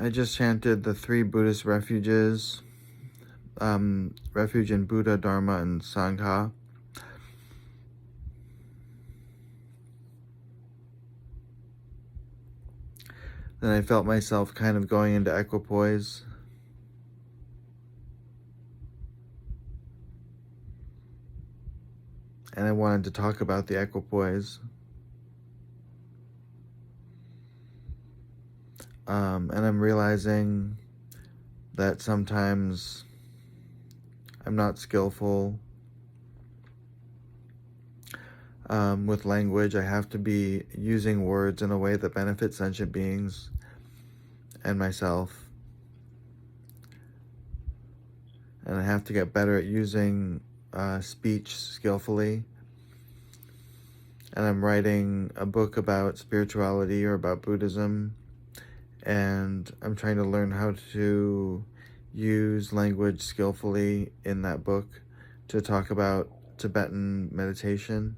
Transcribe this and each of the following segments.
I just chanted the 3 Buddhist refuges, refuge in Buddha, Dharma, and Sangha. Then I felt myself kind of going into equipoise. And I wanted to talk about the equipoise. And I'm realizing that sometimes I'm not skillful with language. I have to be using words in a way that benefits sentient beings and myself. And I have to get better at using speech skillfully. And I'm writing a book about spirituality or about Buddhism. And I'm trying to learn how to use language skillfully in that book to talk about Tibetan meditation.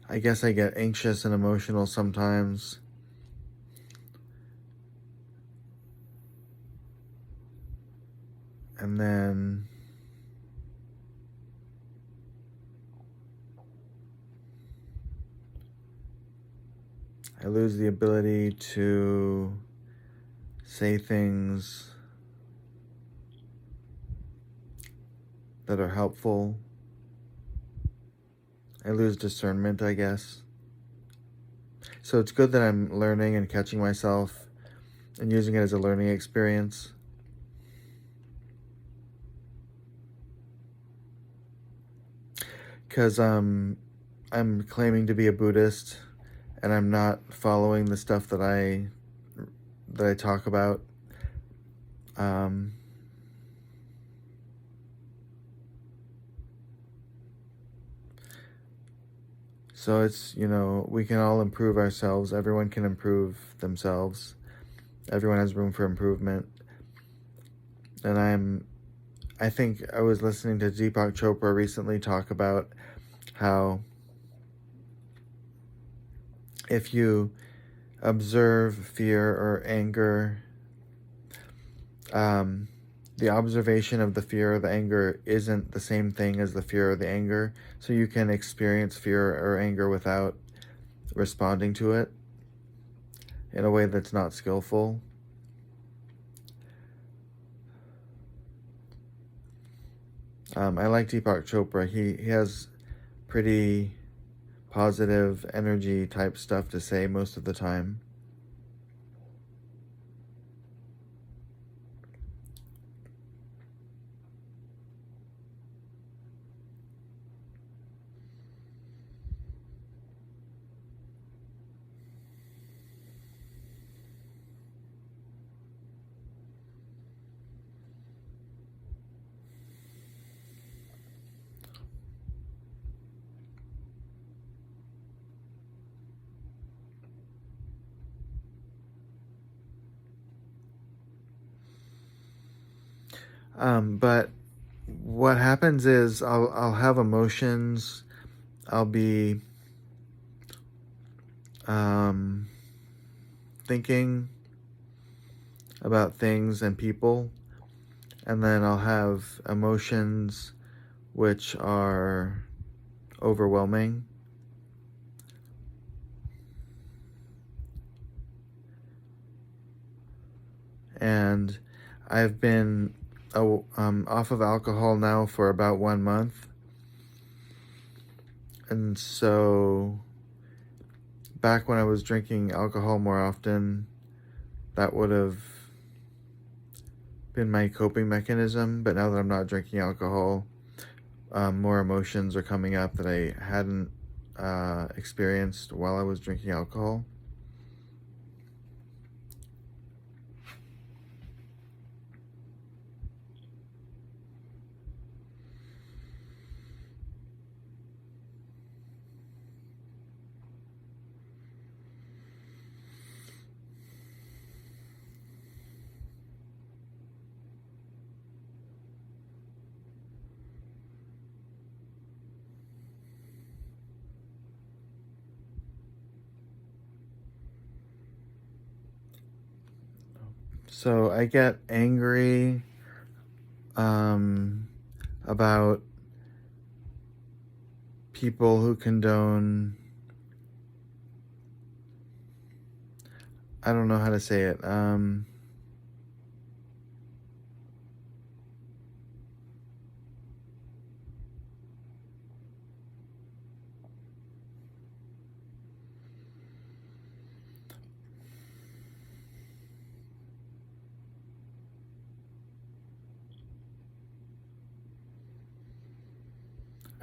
I guess I get anxious and emotional sometimes. And then I lose the ability to say things that are helpful. I lose discernment, I guess. So it's good that I'm learning and catching myself and using it as a learning experience. Because I'm claiming to be a Buddhist and I'm not following the stuff that I talk about. So it's, we can all improve ourselves. Everyone can improve themselves. Everyone has room for improvement. And I think I was listening to Deepak Chopra recently talk about how if you observe fear or anger, the observation of the fear or the anger isn't the same thing as the fear or the anger. So you can experience fear or anger without responding to it in a way that's not skillful. I like Deepak Chopra. He has pretty positive energy type stuff to say most of the time. But what happens is I'll have emotions. I'll be thinking about things and people, and then I'll have emotions which are overwhelming. And I've been off of alcohol now for about 1 month. And so back when I was drinking alcohol more often, that would have been my coping mechanism. But now that I'm not drinking alcohol, more emotions are coming up that I hadn't experienced while I was drinking alcohol. So I get angry about people who condone, I don't know how to say it.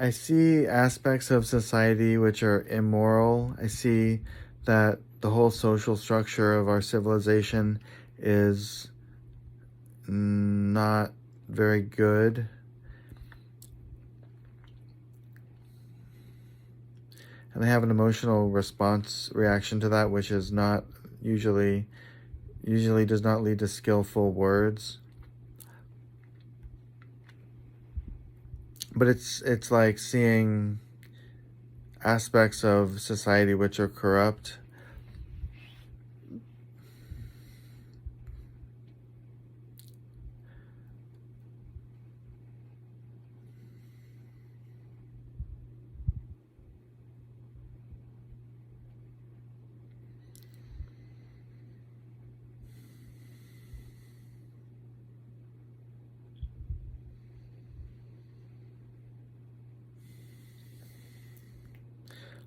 I see aspects of society which are immoral. I see that the whole social structure of our civilization is not very good. And I have an emotional reaction to that, which is not usually does not lead to skillful words. But it's like seeing aspects of society which are corrupt.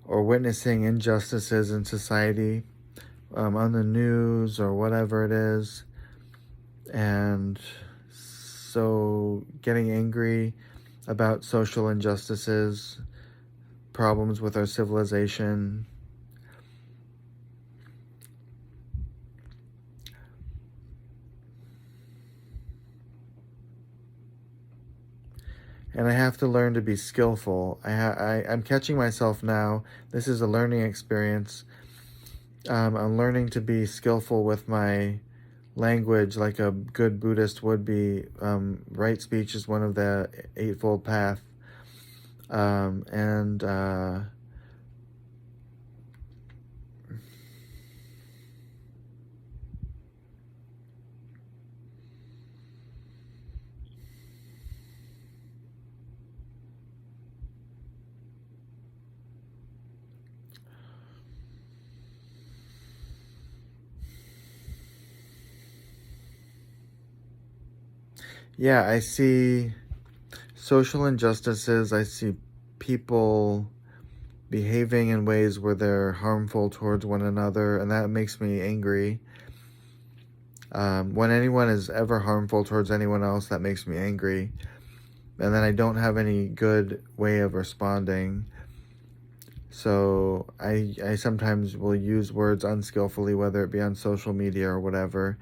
Or witnessing injustices in society, on the news or whatever it is. And so getting angry about social injustices, problems with our civilization. And I have to learn to be skillful. I'm catching myself now. This is a learning experience. I'm learning to be skillful with my language like a good Buddhist would be. Right speech is one of the Eightfold Path. And yeah, I see social injustices. I see people behaving in ways where they're harmful towards one another, and that makes me angry. When anyone is ever harmful towards anyone else, that makes me angry. And then I don't have any good way of responding. So I sometimes will use words unskillfully, whether it be on social media or whatever.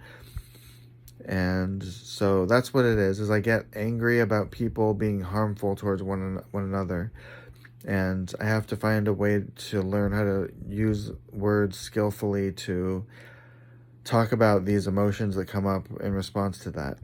And so that's what it is I get angry about people being harmful towards one another. And I have to find a way to learn how to use words skillfully to talk about these emotions that come up in response to that.